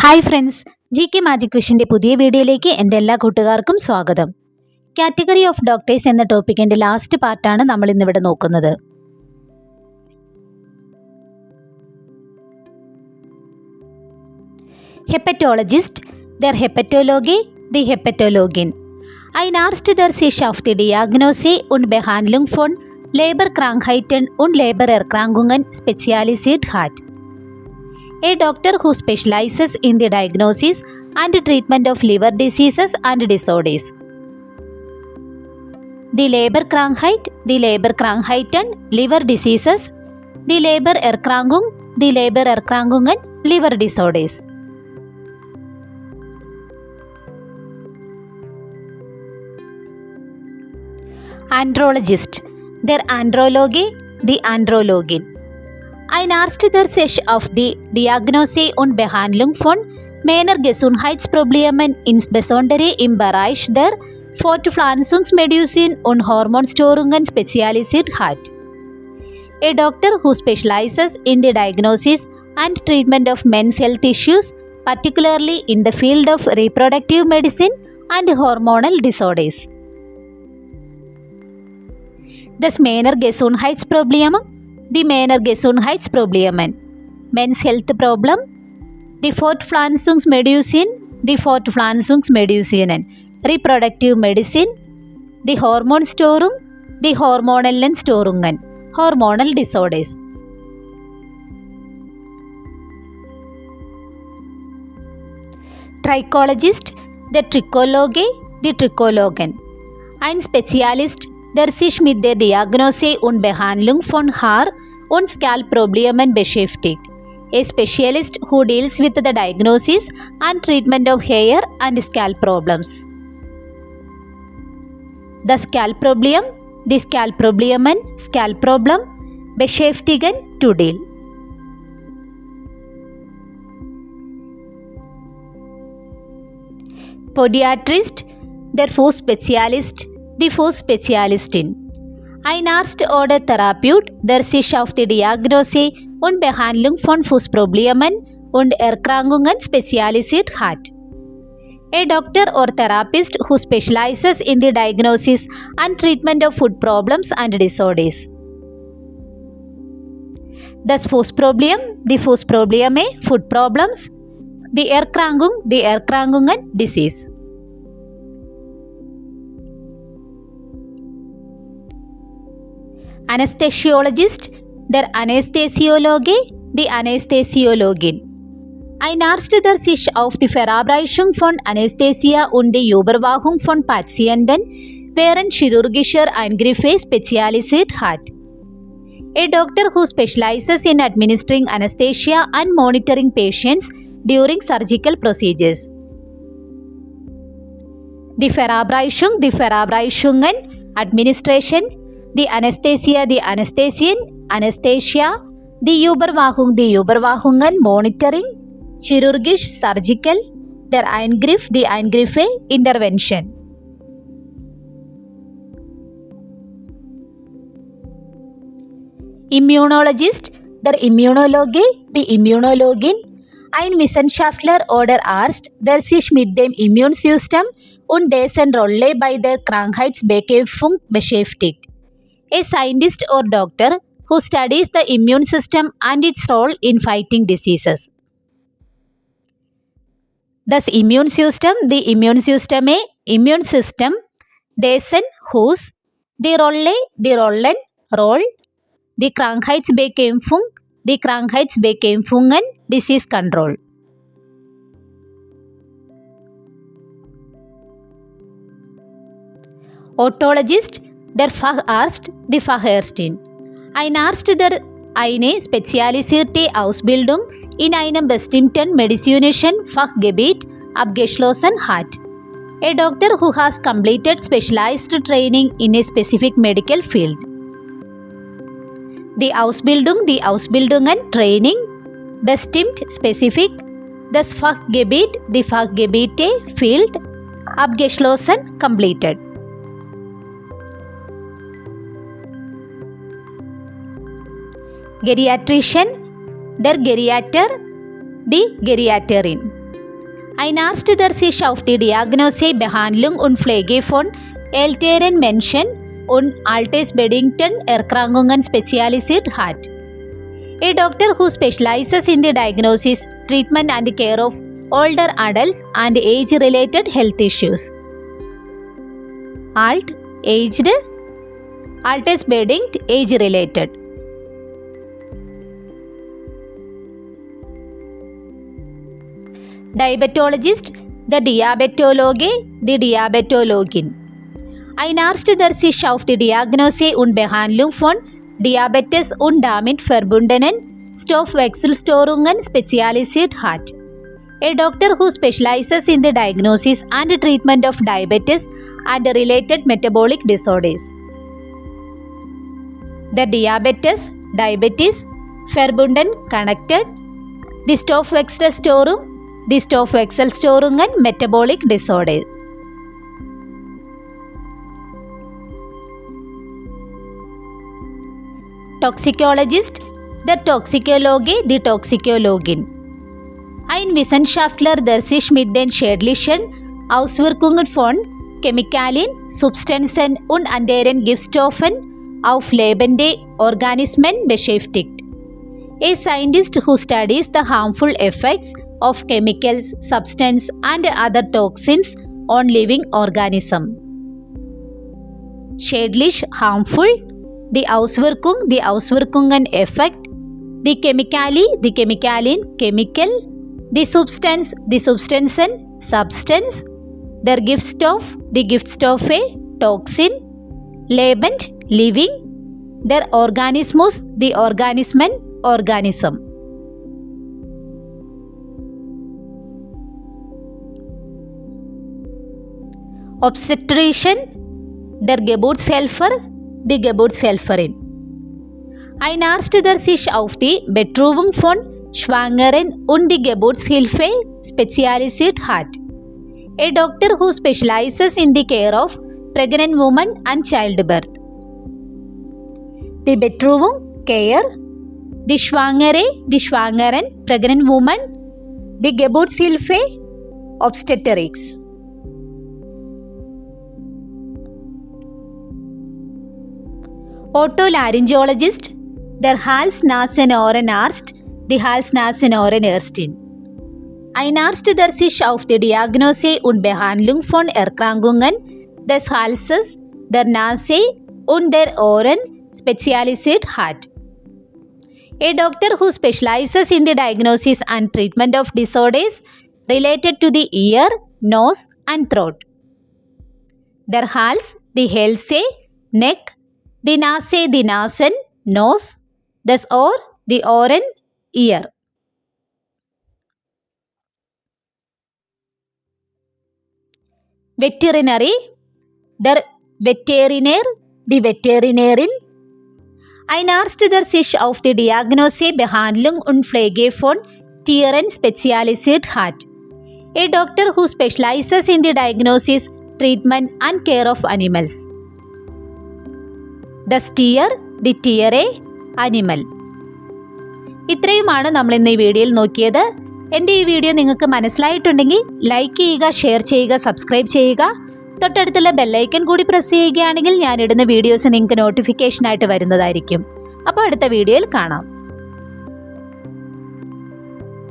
Hi friends, G K magic വിഷൻ്റെ പുതിയ വീഡിയോയിലേക്ക് എൻ്റെ എല്ലാ കൂട്ടുകാർക്കും സ്വാഗതം. കാറ്റഗറി ഓഫ് ഡോക്ടേഴ്സ് എന്ന ടോപ്പിക്കിൻ്റെ ലാസ്റ്റ് പാർട്ടാണ് നമ്മൾ ഇന്നിവിടെ നോക്കുന്നത്. ഹെപ്പറ്റോളജിസ്റ്റ്, ദർ ഹെപ്പറ്റോലോഗി, ദി ഹെപ്പറ്റോലോഗിൻ. Ein Arzt, der sich auf die Diagnose und Behandlung von Leberkrankheiten und Lebererkrankungen spezialisiert hat. A doctor who specializes in the diagnosis and treatment of liver diseases and disorders. Die Leberkrankheit, die Leberkrankheiten, liver diseases, die Lebererkrankung, die Lebererkrankungen, liver disorders. Andrologist, der Androloge, die Andrologin. Ein Arzt, der sich auf die Diagnose und Behandlung von Männergesundheitsproblemen, insbesondere im Bereich der Fortpflanzungsmedizin und Hormonstörungen spezialisiert hat. A doctor who specializes in the diagnosis and treatment of men's health issues, particularly in the field of reproductive medicine and hormonal disorders. Das Männergesundheitsproblem, die Männergesundheitsproblemen, Men's Health Problem, die Fortpflanzungsmedizin, die Fortpflanzungsmedizinen, Reproductive Medicine, die Hormonstörung, die hormonellen Störungen, Hormonal Disorders. Trichologist, der Trichologe, die Trichologin. Ein Spezialist, der sich mit der Diagnose und Behandlung von Haar- und Scalp-Problemen beschäftigt. A specialist who deals with the diagnosis and treatment of hair and scalp problems. The Scalp Problem, die Scalp-Problemen, Scalp Problem, beschäftigen to deal. Podiatrist, der Fußspezialist, die Fußspezialistin. Ein Arzt oder Therapeut, der sich auf die Diagnose und Behandlung von Fußproblemen und Erkrankungen spezialisiert hat. A doctor or therapist who specializes in the diagnosis and treatment of foot problems and disorders. Das Fußproblem, die Fußprobleme, Foot Problems, die Erkrankung, die Erkrankungen, Disease. Anesthesiologist, der Anästhesiologe, die Anästhesiologin. Ein Arzt, der sich auf die Verabreichung von Anästhesia und die Überwachung von Patienten während chirurgischer Eingriffe spezialisiert hat. A doctor who specializes in administering anesthesia and monitoring patients during surgical procedures. Die Verabreichung, die Verabreichungen, Administration, die Anästhesia, die Anästhesien, Anesthesia, die Überwachung, die Überwachungen, Monitoring, chirurgisch, surgical, der Eingriff, die Eingriffe, Intervention. Immunologist, der Immunologe, die Immunologin. Ein Wissenschaftler oder Arzt, der sich mit dem Immunsystem und dessen Rolle bei der Krankheitsbekämpfung beschäftigt. A scientist or doctor who studies the immune system and its role in fighting diseases. Das Immunsystem, die Immunsysteme, Immune System, dessen, whose, die Rolle, die Rollen, Role, die Krankheitsbekämpfung, die Krankheitsbekämpfungen, Disease Control. Otologist, der Facharzt, die Fachärztin. Ein Arzt, der eine spezialisierte Ausbildung in einem bestimmten medizinischen Fachgebiet abgeschlossen hat. A doctor who has completed specialized training in a specific medical field. Die Ausbildung, die Ausbildungen, Training, bestimmt, specific, das Fachgebiet, die Fachgebiete, Field, abgeschlossen, completed. Geriatrician, der Geriater, die Geriaterin. Ein Arzt der sich auf die Diagnose, Behandlung und Pflege von älteren Menschen und altersbedingten Erkrankungen spezialisiert hat. A doctor who specializes in the diagnosis, treatment and care of older adults and age-related health issues. Alt, aged, altersbedingt, age-related. Diabetologist, the Diabetologe, the Diabetologin. Ein Arzt der sich auf die Diagnose und Behandlung von Diabetes und damit verbundenen Stoffwechselstörungen spezialisiert hat. A doctor who specializes in the diagnosis and treatment of diabetes and related metabolic disorders. The diabetes, verbunden, connected, the Stoffwechselstörungen, metabolic disorder. Toxicologist, the Toxikologe, the Toxikologin. Ein Wissenschaftler, der sich mit den schädlichen Auswirkungen von Chemikalien, Substanzen und anderen Giftstoffen auf lebende Organismen beschäftigt. A scientist who studies the harmful effects of chemicals, substances and other toxins on living organisms. Schädlich, harmful, die Auswirkung, die Auswirkungen, Effekt, die Chemikali, die Chemikalien, Chemical, die Substanz, die Substanzen, Substance, der Giftstoff, die Giftstoffe, Toxin, lebend, living, der Organismus, die Organismen, Organism. Obstetrician, der Geburtshelfer, die Geburtshelferin. Ein Arzt, der sich auf die Betreuung von Schwangeren und die Geburtshilfe spezialisiert hat. A doctor who specializes in the care of pregnant women and childbirth. Die Betreuung, care, die Schwangere, die Schwangeren, pregnant woman, die Geburtshilfe, obstetrics. Otolaryngologist, der Hals-Nasen-Ohrenarzt, die Hals-Nasen-Ohrenärztin. Ein Arzt, der sich auf die Diagnose und Behandlung von Erkrankungen des Halses, der Nase und der Ohren spezialisiert hat. A doctor who specializes in the diagnosis and treatment of disorders related to the ear, nose and throat. Der Hals, die Hälse, Neck, die Nase, die Nasen, Nose, das Ohr, die Ohren, Ear. Veterinary, der Veterinär, die Veterinärin. Ein Arzt, der sich auf die Diagnose, Behandlung und Pflege von Tieren spezialisiert hat. A doctor who specializes in the diagnosis, treatment and care of animals. The steer, the tiere, animal. ഇത്രയുമാണ് നമ്മൾ ഇന്ന് ഈ വീഡിയോയിൽ നോക്കിയത്. എൻ്റെ ഈ video നിങ്ങൾക്ക് മനസ്സിലായിട്ടുണ്ടെങ്കിൽ like ചെയ്യുക, ഷെയർ ചെയ്യുക, സബ്സ്ക്രൈബ് ചെയ്യുക. തൊട്ടടുത്തുള്ള ബെല്ലൈക്കൺ കൂടി പ്രസ് ചെയ്യുകയാണെങ്കിൽ ഞാനിടുന്ന വീഡിയോസ് നിങ്ങൾക്ക് നോട്ടിഫിക്കേഷനായിട്ട് വരുന്നതായിരിക്കും. അപ്പോൾ അടുത്ത വീഡിയോയിൽ കാണാം.